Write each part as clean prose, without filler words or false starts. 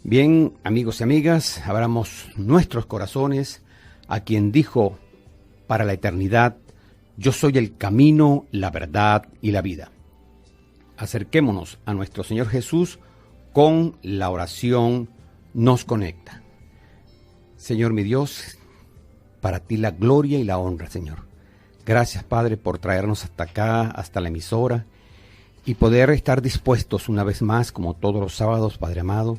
Bien, amigos y amigas, abramos nuestros corazones a quien dijo para la eternidad: yo soy el camino, la verdad y la vida. Acerquémonos a nuestro Señor Jesús con la oración Nos Conecta. Señor mi Dios, para ti la gloria y la honra, Señor. Gracias, Padre, por traernos hasta acá, hasta la emisora, y poder estar dispuestos una vez más, como todos los sábados, Padre amado,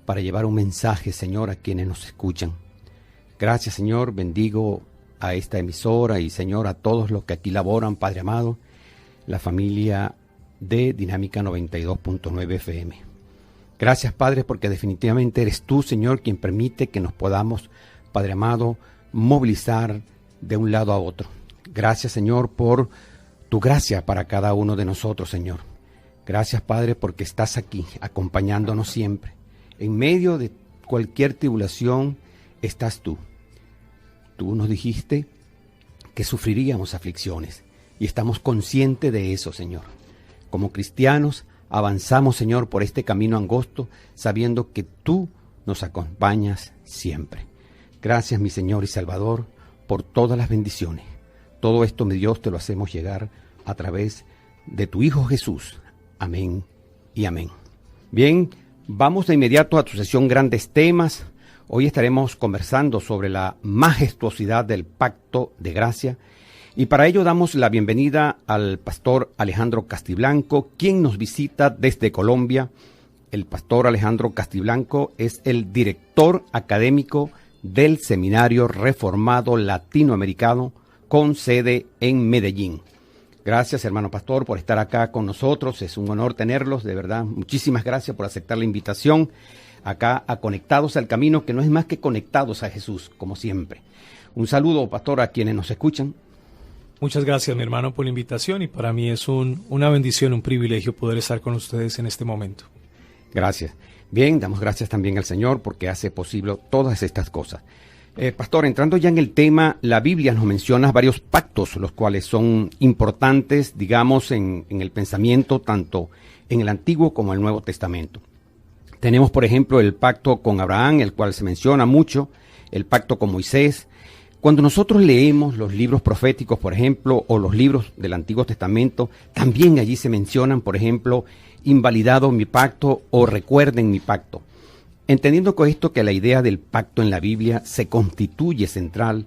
para llevar un mensaje, Señor, a quienes nos escuchan. Gracias, Señor, bendigo a esta emisora y, Señor, a todos los que aquí laboran, Padre amado, la familia de Dinámica 92.9 FM. Gracias, Padre, porque definitivamente eres tú, Señor, quien permite que nos podamos, Padre amado, movilizar de un lado a otro. Gracias, Señor, por tu gracia para cada uno de nosotros, Señor. Gracias, Padre, porque estás aquí acompañándonos siempre. En medio de cualquier tribulación estás tú. Tú nos dijiste que sufriríamos aflicciones y estamos conscientes de eso, Señor. Como cristianos avanzamos, Señor, por este camino angosto, sabiendo que tú nos acompañas siempre. Gracias, mi Señor y Salvador, por todas las bendiciones. Todo esto, mi Dios, te lo hacemos llegar a través de tu Hijo Jesús. Amén y amén. Bien, vamos de inmediato a tu sesión Grandes Temas. Hoy estaremos conversando sobre la majestuosidad del pacto de gracia. Y para ello damos la bienvenida al pastor Alejandro Castiblanco, quien nos visita desde Colombia. El pastor Alejandro Castiblanco es el director académico del Seminario Reformado Latinoamericano con sede en Medellín. Gracias, hermano pastor, por estar acá con nosotros. Es un honor tenerlos, de verdad. Muchísimas gracias por aceptar la invitación acá a Conectados al Camino, que no es más que conectados a Jesús, como siempre. Un saludo, pastor, a quienes nos escuchan. Muchas gracias, mi hermano, por la invitación, y para mí es una bendición, un privilegio poder estar con ustedes en este momento. Gracias. Bien, damos gracias también al Señor porque hace posible todas estas cosas. Pastor, entrando ya en el tema, la Biblia nos menciona varios pactos, los cuales son importantes, digamos, en el pensamiento, tanto en el Antiguo como en el Nuevo Testamento. Tenemos, por ejemplo, el pacto con Abraham, el cual se menciona mucho, el pacto con Moisés. Cuando nosotros leemos los libros proféticos, por ejemplo, o los libros del Antiguo Testamento, también allí se mencionan, por ejemplo, invalidado mi pacto o recuerden mi pacto. Entendiendo con esto que la idea del pacto en la Biblia se constituye central,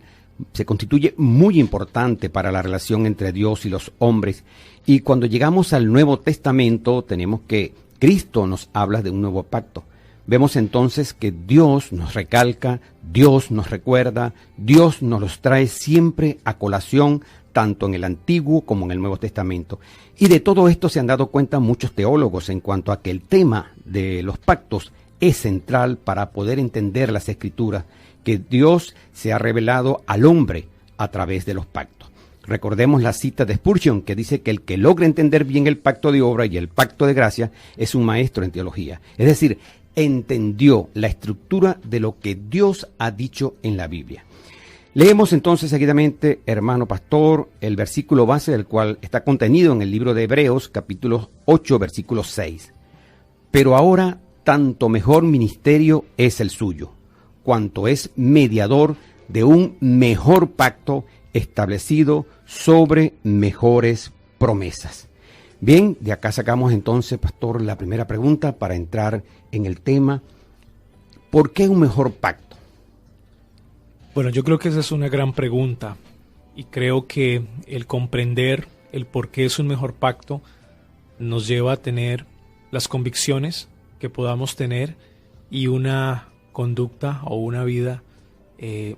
se constituye muy importante para la relación entre Dios y los hombres. Y cuando llegamos al Nuevo Testamento, tenemos que Cristo nos habla de un nuevo pacto. Vemos entonces que Dios nos recalca, Dios nos recuerda, Dios nos los trae siempre a colación, tanto en el Antiguo como en el Nuevo Testamento. Y de todo esto se han dado cuenta muchos teólogos en cuanto a que el tema de los pactos es central para poder entender las Escrituras, que Dios se ha revelado al hombre a través de los pactos. Recordemos la cita de Spurgeon, que dice que el que logra entender bien el pacto de obra y el pacto de gracia es un maestro en teología. Es decir, entendió la estructura de lo que Dios ha dicho en la Biblia. Leemos entonces seguidamente, hermano pastor, el versículo base del cual está contenido en el libro de Hebreos, capítulo 8, versículo 6. Pero ahora tanto mejor ministerio es el suyo, cuanto es mediador de un mejor pacto establecido sobre mejores promesas. Bien, de acá sacamos entonces, pastor, la primera pregunta para entrar en el tema. ¿Por qué un mejor pacto? Bueno, yo creo que esa es una gran pregunta, y creo que el comprender el por qué es un mejor pacto nos lleva a tener las convicciones que podamos tener y una conducta o una vida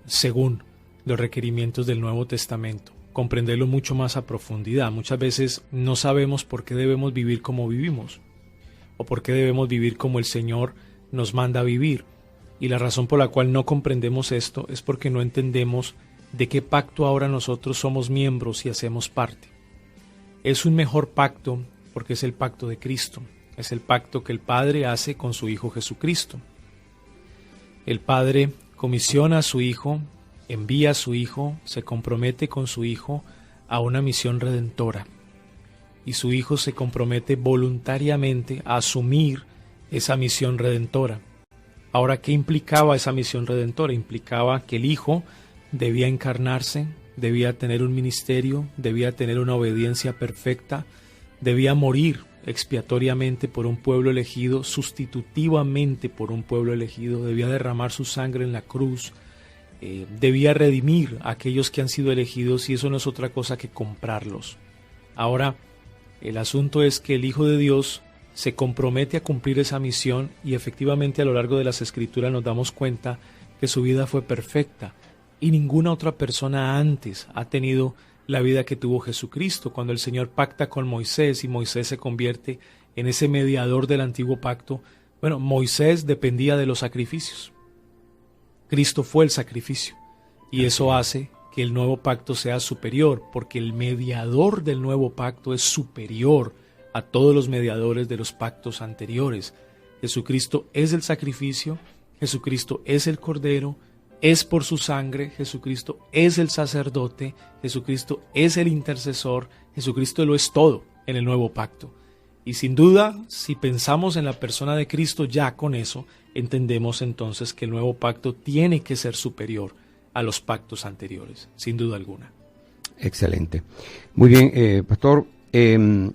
según los requerimientos del Nuevo Testamento. Comprenderlo mucho más a profundidad. Muchas veces no sabemos por qué debemos vivir como vivimos o por qué debemos vivir como el Señor nos manda a vivir. Y la razón por la cual no comprendemos esto es porque no entendemos de qué pacto ahora nosotros somos miembros y hacemos parte. Es un mejor pacto porque es el pacto de Cristo. Es el pacto que el Padre hace con su Hijo Jesucristo. El Padre comisiona a su Hijo, envía a su Hijo, se compromete con su Hijo a una misión redentora. Y su Hijo se compromete voluntariamente a asumir esa misión redentora. Ahora, ¿qué implicaba esa misión redentora? Implicaba que el Hijo debía encarnarse, debía tener un ministerio, debía tener una obediencia perfecta, debía morir expiatoriamente por un pueblo elegido, sustitutivamente por un pueblo elegido, debía derramar su sangre en la cruz, debía redimir a aquellos que han sido elegidos, y eso no es otra cosa que comprarlos. Ahora, el asunto es que el Hijo de Dios se compromete a cumplir esa misión, y efectivamente a lo largo de las Escrituras nos damos cuenta que su vida fue perfecta, y ninguna otra persona antes ha tenido la vida que tuvo Jesucristo. Cuando el Señor pacta con Moisés y Moisés se convierte en ese mediador del antiguo pacto, bueno, Moisés dependía de los sacrificios. Cristo fue el sacrificio, y eso hace que el nuevo pacto sea superior, porque el mediador del nuevo pacto es superior a todos los mediadores de los pactos anteriores. Jesucristo es el sacrificio, Jesucristo es el Cordero, es por su sangre, Jesucristo es el sacerdote, Jesucristo es el intercesor, Jesucristo lo es todo en el nuevo pacto. Y sin duda, si pensamos en la persona de Cristo, ya con eso entendemos entonces que el nuevo pacto tiene que ser superior a los pactos anteriores, sin duda alguna. Excelente. Muy bien, pastor. En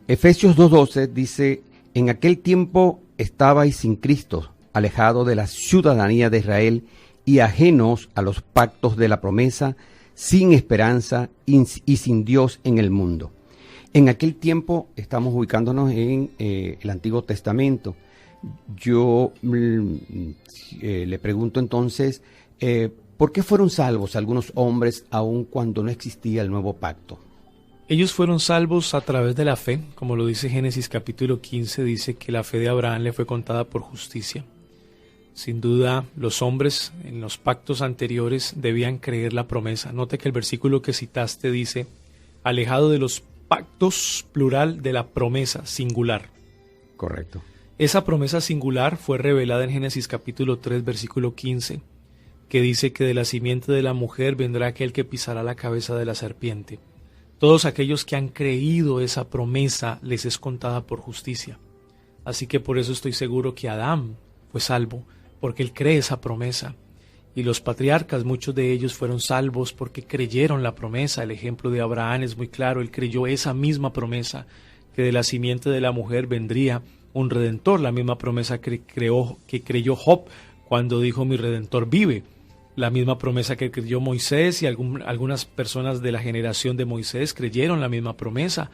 Efesios 2:12 dice: en aquel tiempo estabais sin Cristo, alejado de la ciudadanía de Israel y ajenos a los pactos de la promesa, sin esperanza y sin Dios en el mundo. En aquel tiempo estamos ubicándonos en el Antiguo Testamento. Yo le pregunto entonces, ¿por qué fueron salvos algunos hombres aun cuando no existía el nuevo pacto? Ellos fueron salvos a través de la fe, como lo dice Génesis capítulo 15, dice que la fe de Abraham le fue contada por justicia. Sin duda, los hombres en los pactos anteriores debían creer la promesa. Note que el versículo que citaste dice, alejado de los pactos, plural, de la promesa, singular. Correcto. Esa promesa singular fue revelada en Génesis capítulo 3, versículo 15, que dice que de la simiente de la mujer vendrá aquel que pisará la cabeza de la serpiente. Todos aquellos que han creído esa promesa les es contada por justicia. Así que por eso estoy seguro que Adán fue salvo, porque él cree esa promesa. Y los patriarcas, muchos de ellos fueron salvos porque creyeron la promesa. El ejemplo de Abraham es muy claro, él creyó esa misma promesa, que de la simiente de la mujer vendría un redentor, la misma promesa que creyó Job cuando dijo mi redentor vive, la misma promesa que creyó Moisés, y algunas personas de la generación de Moisés creyeron la misma promesa.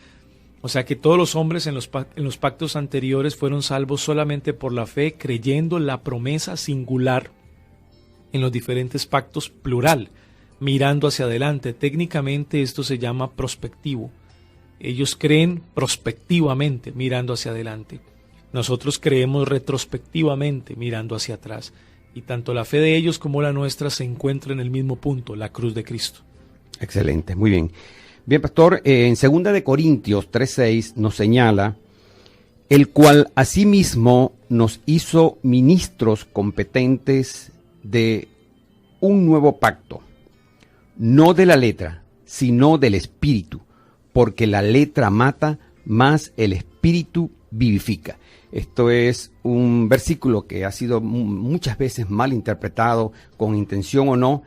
O sea que todos los hombres en los pactos anteriores fueron salvos solamente por la fe, creyendo la promesa singular. En los diferentes pactos, plural, mirando hacia adelante. Técnicamente esto se llama prospectivo. Ellos creen prospectivamente, mirando hacia adelante. Nosotros creemos retrospectivamente, mirando hacia atrás. Y tanto la fe de ellos como la nuestra se encuentra en el mismo punto, la cruz de Cristo. Excelente, muy bien. Bien, pastor, en 2 de Corintios 3:6 nos señala, el cual asimismo nos hizo ministros competentes de un nuevo pacto, no de la letra, sino del espíritu, porque la letra mata, mas el espíritu vivifica. Esto es un versículo que ha sido muchas veces mal interpretado, con intención o no,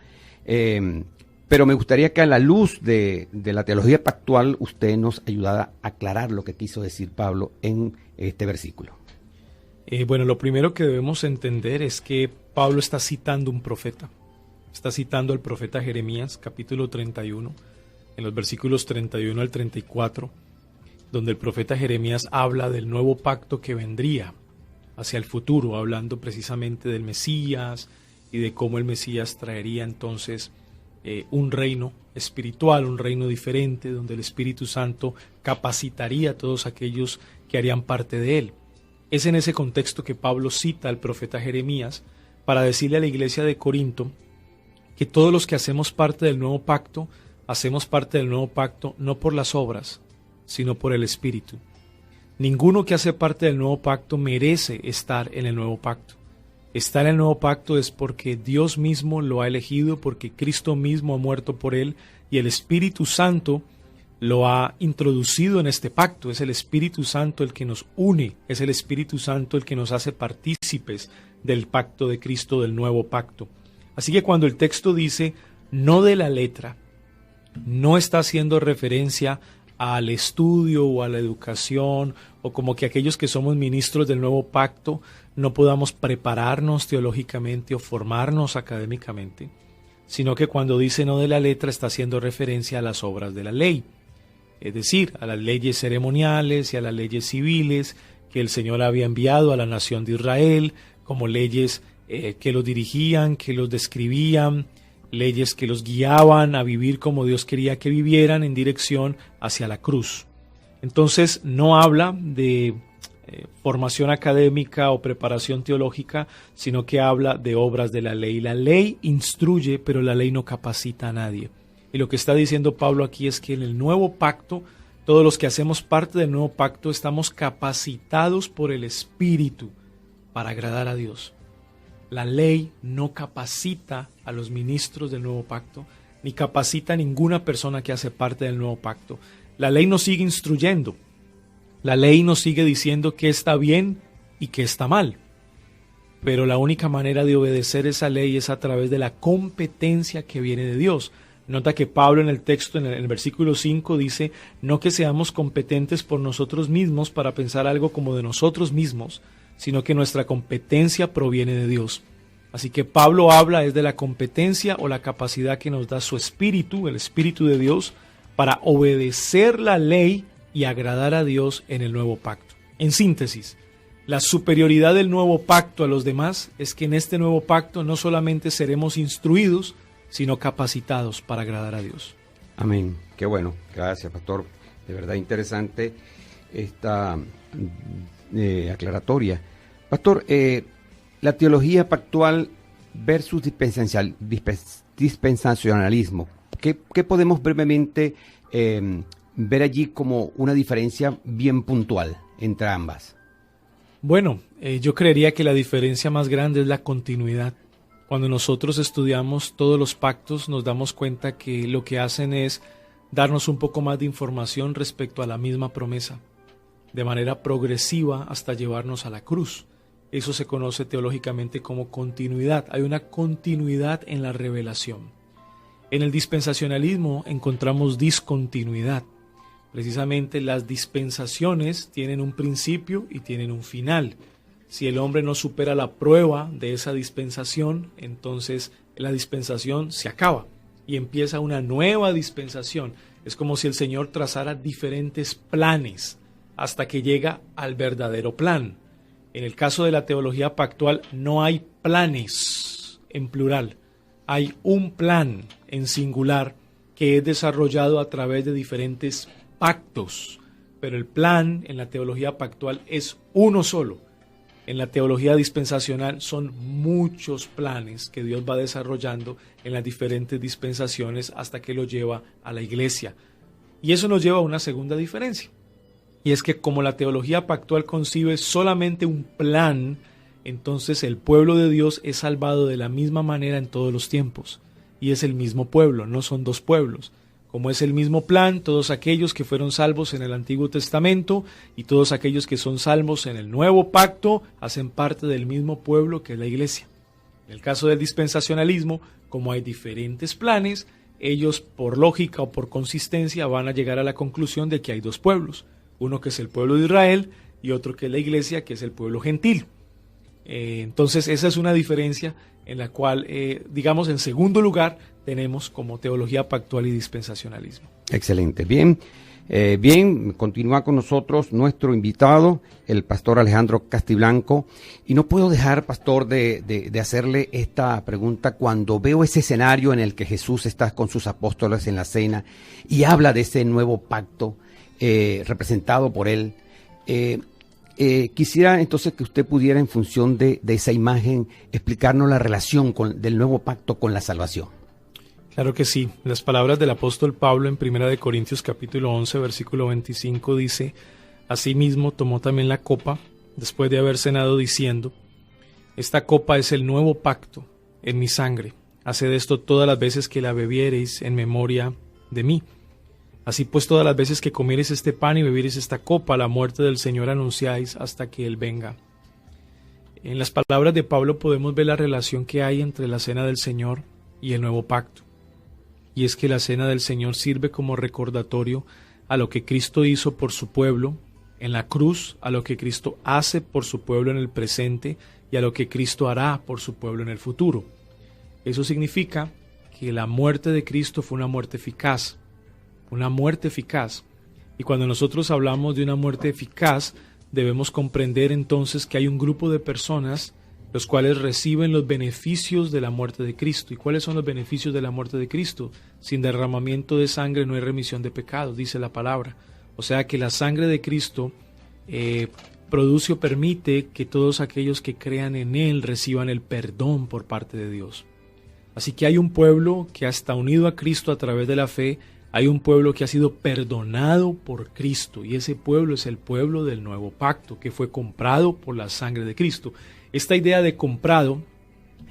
pero me gustaría que a la luz de la teología pactual usted nos ayudara a aclarar lo que quiso decir Pablo en este versículo. Bueno, lo primero que debemos entender es que Pablo está citando un profeta. Está citando al profeta Jeremías, capítulo 31, en los versículos 31 al 34, donde el profeta Jeremías habla del nuevo pacto que vendría hacia el futuro, hablando precisamente del Mesías y de cómo el Mesías traería entonces un reino espiritual, un reino diferente, donde el Espíritu Santo capacitaría a todos aquellos que harían parte de él. Es en ese contexto que Pablo cita al profeta Jeremías para decirle a la iglesia de Corinto que todos los que hacemos parte del nuevo pacto, hacemos parte del nuevo pacto no por las obras, sino por el Espíritu. Ninguno que hace parte del nuevo pacto merece estar en el nuevo pacto. Estar en el nuevo pacto es porque Dios mismo lo ha elegido, porque Cristo mismo ha muerto por él, y el Espíritu Santo lo ha introducido en este pacto. Es el Espíritu Santo el que nos une, es el Espíritu Santo el que nos hace partícipes del pacto de Cristo, del nuevo pacto. Así que cuando el texto dice no de la letra, no está haciendo referencia al estudio o a la educación, o como que aquellos que somos ministros del nuevo pacto no podamos prepararnos teológicamente o formarnos académicamente, sino que cuando dice no de la letra está haciendo referencia a las obras de la ley, es decir, a las leyes ceremoniales y a las leyes civiles que el Señor había enviado a la nación de Israel como leyes que los dirigían, que los describían, leyes que los guiaban a vivir como Dios quería que vivieran en dirección hacia la cruz. Entonces no habla de formación académica o preparación teológica, sino que habla de obras de la ley. La ley instruye, pero la ley no capacita a nadie. Y lo que está diciendo Pablo aquí es que en el nuevo pacto, todos los que hacemos parte del nuevo pacto estamos capacitados por el Espíritu para agradar a Dios. La ley no capacita a los ministros del nuevo pacto, ni capacita a ninguna persona que hace parte del nuevo pacto. La ley nos sigue instruyendo. La ley nos sigue diciendo qué está bien y qué está mal. Pero la única manera de obedecer esa ley es a través de la competencia que viene de Dios. Nota que Pablo en el texto, en el versículo 5, dice, no que seamos competentes por nosotros mismos para pensar algo como de nosotros mismos, sino que nuestra competencia proviene de Dios. Así que Pablo habla es de la competencia o la capacidad que nos da su Espíritu, el Espíritu de Dios, para obedecer la ley y agradar a Dios en el nuevo pacto. En síntesis, la superioridad del nuevo pacto a los demás es que en este nuevo pacto no solamente seremos instruidos, sino capacitados para agradar a Dios. Amén. Qué bueno. Gracias, pastor. De verdad interesante esta aclaratoria. Pastor, la teología pactual versus dispensacionalismo. ¿Qué podemos brevemente ver allí como una diferencia bien puntual entre ambas? Bueno, yo creería que la diferencia más grande es la continuidad. Cuando nosotros estudiamos todos los pactos, nos damos cuenta que lo que hacen es darnos un poco más de información respecto a la misma promesa, de manera progresiva hasta llevarnos a la cruz. Eso se conoce teológicamente como continuidad. Hay una continuidad en la revelación. En el dispensacionalismo encontramos discontinuidad. Precisamente las dispensaciones tienen un principio y tienen un final. Si el hombre no supera la prueba de esa dispensación, entonces la dispensación se acaba y empieza una nueva dispensación. Es como si el Señor trazara diferentes planes hasta que llega al verdadero plan. En el caso de la teología pactual no hay planes en plural, hay un plan en singular que es desarrollado a través de diferentes pactos, pero el plan en la teología pactual es uno solo. En la teología dispensacional son muchos planes que Dios va desarrollando en las diferentes dispensaciones hasta que lo lleva a la iglesia. Y eso nos lleva a una segunda diferencia. Y es que como la teología pactual concibe solamente un plan, entonces el pueblo de Dios es salvado de la misma manera en todos los tiempos. Y es el mismo pueblo, no son dos pueblos. Como es el mismo plan, todos aquellos que fueron salvos en el Antiguo Testamento y todos aquellos que son salvos en el Nuevo Pacto hacen parte del mismo pueblo que es la iglesia. En el caso del dispensacionalismo, como hay diferentes planes, ellos por lógica o por consistencia van a llegar a la conclusión de que hay dos pueblos. Uno que es el pueblo de Israel y otro que es la iglesia, que es el pueblo gentil. Entonces esa es una diferencia en la cual, digamos, en segundo lugar, tenemos como teología pactual y dispensacionalismo. Excelente. Bien, continúa con nosotros nuestro invitado, el pastor Alejandro Castiblanco. Y no puedo dejar, pastor, de hacerle esta pregunta cuando veo ese escenario en el que Jesús está con sus apóstoles en la cena y habla de ese nuevo pacto representado por él. Quisiera entonces que usted pudiera, en función de esa imagen, explicarnos la relación del nuevo pacto con la salvación. Claro que sí. Las palabras del apóstol Pablo en 1 Corintios capítulo 11, versículo 25 dice: asimismo tomó también la copa, después de haber cenado, diciendo: esta copa es el nuevo pacto en mi sangre. Haced esto todas las veces que la bebiereis en memoria de mí. Así pues, todas las veces que comiereis este pan y bebiereis esta copa, la muerte del Señor anunciáis hasta que Él venga. En las palabras de Pablo podemos ver la relación que hay entre la cena del Señor y el nuevo pacto. Y es que la cena del Señor sirve como recordatorio a lo que Cristo hizo por su pueblo en la cruz, a lo que Cristo hace por su pueblo en el presente y a lo que Cristo hará por su pueblo en el futuro. Eso significa que la muerte de Cristo fue una muerte eficaz. Una muerte eficaz. Y cuando nosotros hablamos de una muerte eficaz, debemos comprender entonces que hay un grupo de personas los cuales reciben los beneficios de la muerte de Cristo. ¿Y cuáles son los beneficios de la muerte de Cristo? Sin derramamiento de sangre no hay remisión de pecados, dice la palabra. O sea que la sangre de Cristo produce o permite que todos aquellos que crean en Él reciban el perdón por parte de Dios. Así que hay un pueblo que está unido a Cristo a través de la fe. Hay un pueblo que ha sido perdonado por Cristo y ese pueblo es el pueblo del nuevo pacto que fue comprado por la sangre de Cristo. Esta idea de comprado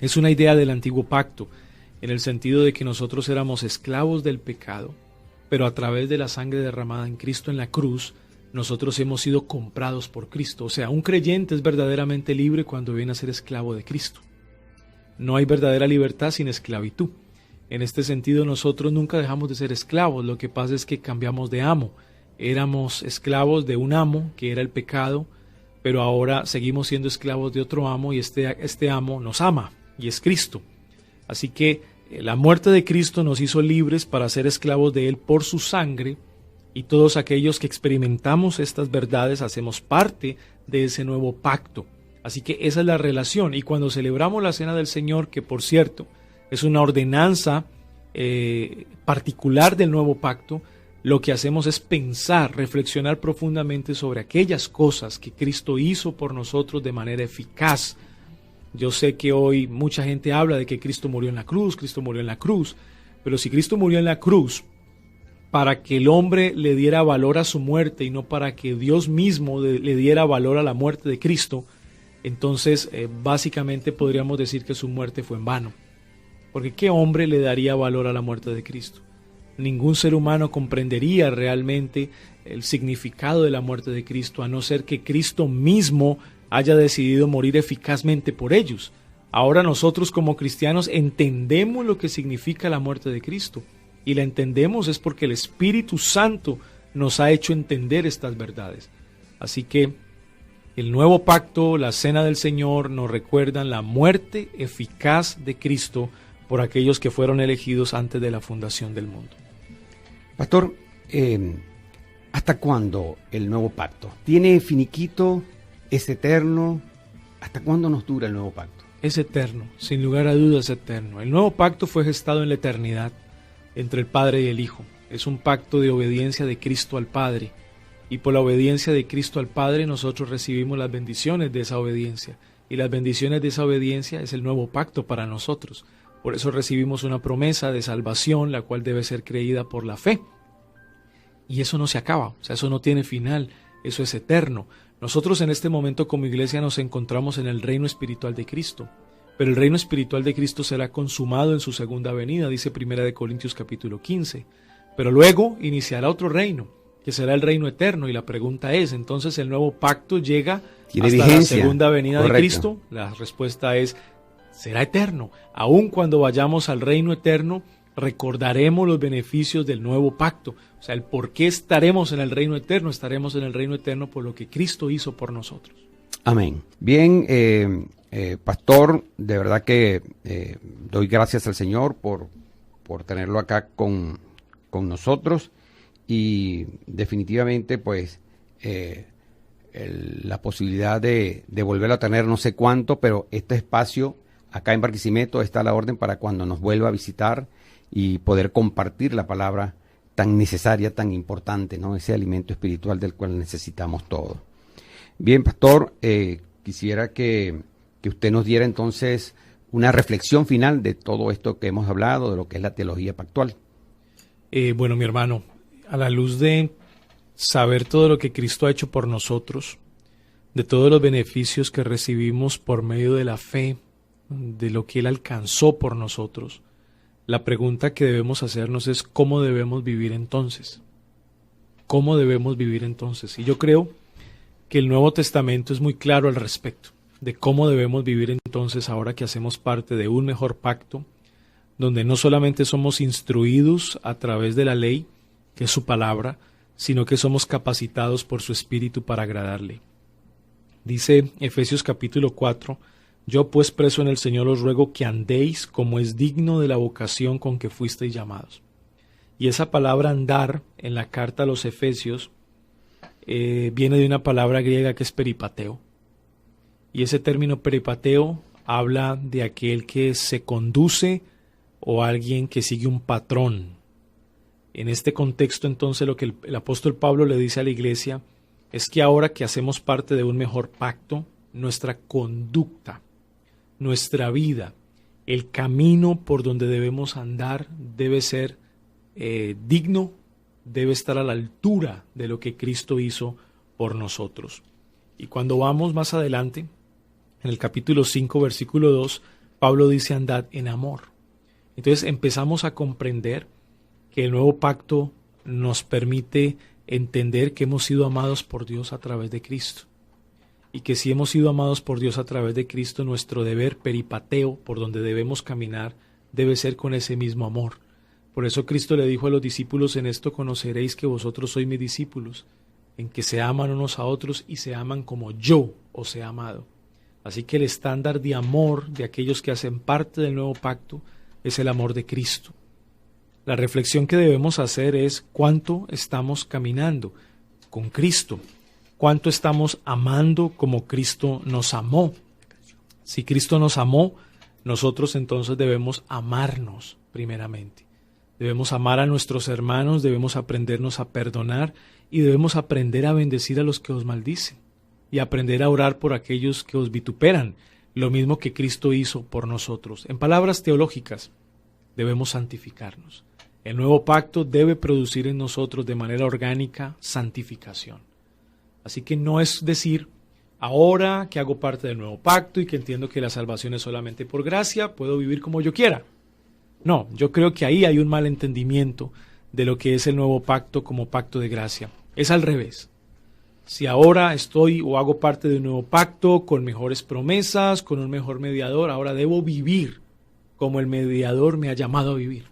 es una idea del antiguo pacto en el sentido de que nosotros éramos esclavos del pecado, pero a través de la sangre derramada en Cristo en la cruz, nosotros hemos sido comprados por Cristo. O sea, un creyente es verdaderamente libre cuando viene a ser esclavo de Cristo. No hay verdadera libertad sin esclavitud. En este sentido, nosotros nunca dejamos de ser esclavos. Lo que pasa es que cambiamos de amo. Éramos esclavos de un amo, que era el pecado, pero ahora seguimos siendo esclavos de otro amo y este amo nos ama, y es Cristo. Así que la muerte de Cristo nos hizo libres para ser esclavos de Él por su sangre, y todos aquellos que experimentamos estas verdades hacemos parte de ese nuevo pacto. Así que esa es la relación. Y cuando celebramos la Cena del Señor, que por cierto es una ordenanza particular del nuevo pacto, lo que hacemos es pensar, reflexionar profundamente sobre aquellas cosas que Cristo hizo por nosotros de manera eficaz. Yo sé que hoy mucha gente habla de que Cristo murió en la cruz, pero si Cristo murió en la cruz para que el hombre le diera valor a su muerte y no para que Dios mismo le diera valor a la muerte de Cristo, entonces básicamente podríamos decir que su muerte fue en vano. Porque ¿qué hombre le daría valor a la muerte de Cristo? Ningún ser humano comprendería realmente el significado de la muerte de Cristo, a no ser que Cristo mismo haya decidido morir eficazmente por ellos. Ahora nosotros como cristianos entendemos lo que significa la muerte de Cristo, y la entendemos es porque el Espíritu Santo nos ha hecho entender estas verdades. Así que el nuevo pacto, la cena del Señor, nos recuerdan la muerte eficaz de Cristo por aquellos que fueron elegidos antes de la fundación del mundo. Pastor, ¿hasta cuándo el nuevo pacto? ¿Tiene finiquito? ¿Es eterno? ¿Hasta cuándo nos dura el nuevo pacto? Es eterno, sin lugar a dudas es eterno. El nuevo pacto fue gestado en la eternidad entre el Padre y el Hijo. Es un pacto de obediencia de Cristo al Padre. Y por la obediencia de Cristo al Padre nosotros recibimos las bendiciones de esa obediencia. Y las bendiciones de esa obediencia es el nuevo pacto para nosotros. Por eso recibimos una promesa de salvación, la cual debe ser creída por la fe. Y eso no se acaba, o sea, eso no tiene final, eso es eterno. Nosotros en este momento como iglesia nos encontramos en el reino espiritual de Cristo. Pero el reino espiritual de Cristo será consumado en su segunda venida, dice 1 Corintios capítulo 15. Pero luego iniciará otro reino, que será el reino eterno. Y la pregunta es, ¿entonces el nuevo pacto llega hasta vigencia? La segunda venida Correcto. De Cristo? La respuesta es, será eterno. Aun cuando vayamos al reino eterno, recordaremos los beneficios del nuevo pacto. O sea, el por qué estaremos en el reino eterno. Estaremos en el reino eterno por lo que Cristo hizo por nosotros. Amén. Bien, pastor, de verdad que doy gracias al Señor por tenerlo acá con nosotros, y definitivamente pues la posibilidad de volverlo a tener no sé cuánto, pero este espacio acá en Barquisimeto está a la orden para cuando nos vuelva a visitar y poder compartir la palabra tan necesaria, tan importante, ¿no? Ese alimento espiritual del cual necesitamos todos. Bien, pastor, quisiera que usted nos diera entonces una reflexión final de todo esto que hemos hablado, de lo que es la teología pactual. Bueno, mi hermano, a la luz de saber todo lo que Cristo ha hecho por nosotros, de todos los beneficios que recibimos por medio de la fe, de lo que Él alcanzó por nosotros, la pregunta que debemos hacernos es ¿cómo debemos vivir entonces? cómo debemos vivir entonces. Y yo creo que el Nuevo Testamento es muy claro al respecto de cómo debemos vivir entonces ahora que hacemos parte de un mejor pacto, donde no solamente somos instruidos a través de la ley, que es su palabra, sino que somos capacitados por su Espíritu para agradarle. Dice Efesios capítulo 4, yo pues preso en el Señor os ruego que andéis como es digno de la vocación con que fuisteis llamados. Y esa palabra andar en la carta a los Efesios viene de una palabra griega que es peripateo. Y ese término peripateo habla de aquel que se conduce o alguien que sigue un patrón. En este contexto, entonces, lo que el apóstol Pablo le dice a la iglesia es que ahora que hacemos parte de un mejor pacto, nuestra conducta, nuestra vida, el camino por donde debemos andar debe ser digno, debe estar a la altura de lo que Cristo hizo por nosotros. Y cuando vamos más adelante, en el capítulo 5, versículo 2, Pablo dice andad en amor. Entonces empezamos a comprender que el nuevo pacto nos permite entender que hemos sido amados por Dios a través de Cristo. Y que si hemos sido amados por Dios a través de Cristo, nuestro deber peripateo, por donde debemos caminar, debe ser con ese mismo amor. Por eso Cristo le dijo a los discípulos, en esto conoceréis que vosotros sois mis discípulos, en que se aman unos a otros y se aman como yo os he amado. Así que el estándar de amor de aquellos que hacen parte del nuevo pacto es el amor de Cristo. La reflexión que debemos hacer es cuánto estamos caminando con Cristo, cuánto estamos amando como Cristo nos amó. Si Cristo nos amó, nosotros entonces debemos amarnos primeramente. Debemos amar a nuestros hermanos, debemos aprendernos a perdonar y debemos aprender a bendecir a los que os maldicen y aprender a orar por aquellos que os vituperan, lo mismo que Cristo hizo por nosotros. En palabras teológicas, debemos santificarnos. El nuevo pacto debe producir en nosotros de manera orgánica santificación. Así que no es decir, ahora que hago parte del nuevo pacto y que entiendo que la salvación es solamente por gracia, puedo vivir como yo quiera. No, yo creo que ahí hay un mal entendimiento de lo que es el nuevo pacto como pacto de gracia. Es al revés. Si ahora estoy o hago parte de un nuevo pacto con mejores promesas, con un mejor mediador, ahora debo vivir como el mediador me ha llamado a vivir.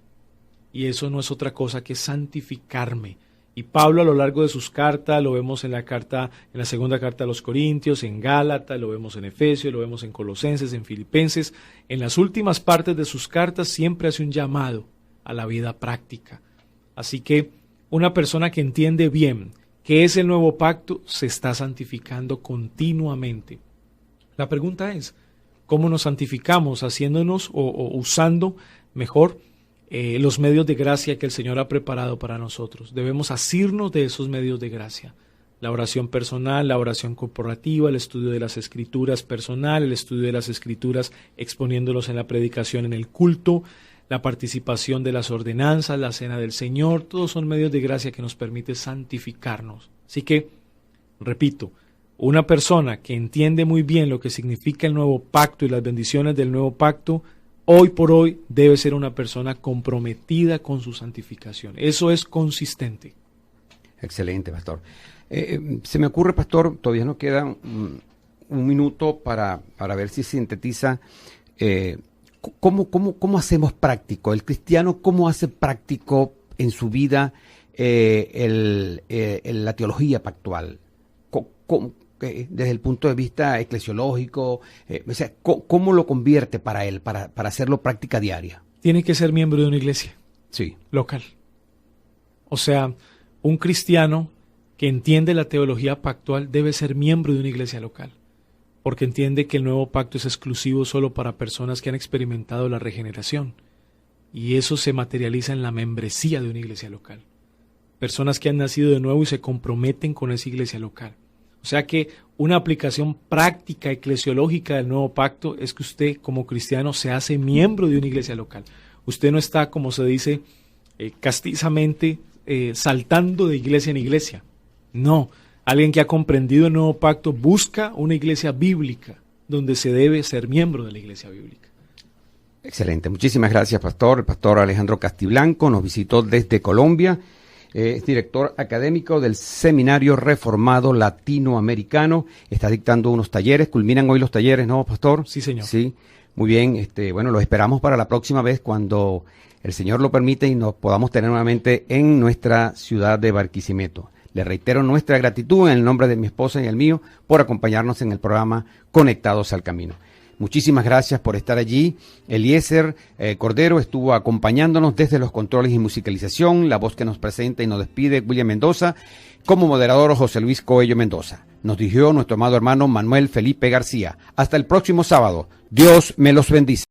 Y eso no es otra cosa que santificarme. Y Pablo a lo largo de sus cartas, lo vemos en la segunda carta a los Corintios, en Gálatas, lo vemos en Efesios, lo vemos en Colosenses, en Filipenses. En las últimas partes de sus cartas siempre hace un llamado a la vida práctica. Así que una persona que entiende bien qué es el nuevo pacto se está santificando continuamente. La pregunta es, ¿cómo nos santificamos? Haciéndonos o usando mejor los medios de gracia que el Señor ha preparado para nosotros. Debemos asirnos de esos medios de gracia. La oración personal, la oración corporativa, el estudio de las Escrituras personal, el estudio de las Escrituras exponiéndolos en la predicación, en el culto, la participación de las ordenanzas, la cena del Señor, todos son medios de gracia que nos permite santificarnos. Así que, repito, una persona que entiende muy bien lo que significa el nuevo pacto y las bendiciones del nuevo pacto, hoy por hoy debe ser una persona comprometida con su santificación. Eso es consistente. Excelente, pastor. Se me ocurre, pastor, todavía nos queda un minuto para ver si sintetiza ¿cómo hacemos práctico? El cristiano, ¿cómo hace práctico en su vida la teología pactual? Desde el punto de vista eclesiológico, o sea, ¿cómo lo convierte para él, para hacerlo práctica diaria? Tiene que ser miembro de una iglesia local. O sea, un cristiano que entiende la teología pactual debe ser miembro de una iglesia local, porque entiende que el nuevo pacto es exclusivo solo para personas que han experimentado la regeneración, y eso se materializa en la membresía de una iglesia local. Personas que han nacido de nuevo y se comprometen con esa iglesia local. O sea que una aplicación práctica eclesiológica del nuevo pacto es que usted como cristiano se hace miembro de una iglesia local. Usted no está, como se dice, castizamente saltando de iglesia en iglesia. No, alguien que ha comprendido el nuevo pacto busca una iglesia bíblica donde se debe ser miembro de la iglesia bíblica. Excelente, muchísimas gracias, pastor. El pastor Alejandro Castiblanco nos visitó desde Colombia. Es director académico del Seminario Reformado Latinoamericano. Está dictando unos talleres. Culminan hoy los talleres, ¿no, pastor? Sí, señor. Sí, muy bien. Bueno, lo esperamos para la próxima vez cuando el Señor lo permite y nos podamos tener nuevamente en nuestra ciudad de Barquisimeto. Le reitero nuestra gratitud en el nombre de mi esposa y el mío por acompañarnos en el programa Conectados al Camino. Muchísimas gracias por estar allí. Eliezer Cordero estuvo acompañándonos desde los controles y musicalización. La voz que nos presenta y nos despide, William Mendoza. Como moderador, José Luis Coello Mendoza. Nos dirigió nuestro amado hermano Manuel Felipe García. Hasta el próximo sábado. Dios me los bendice.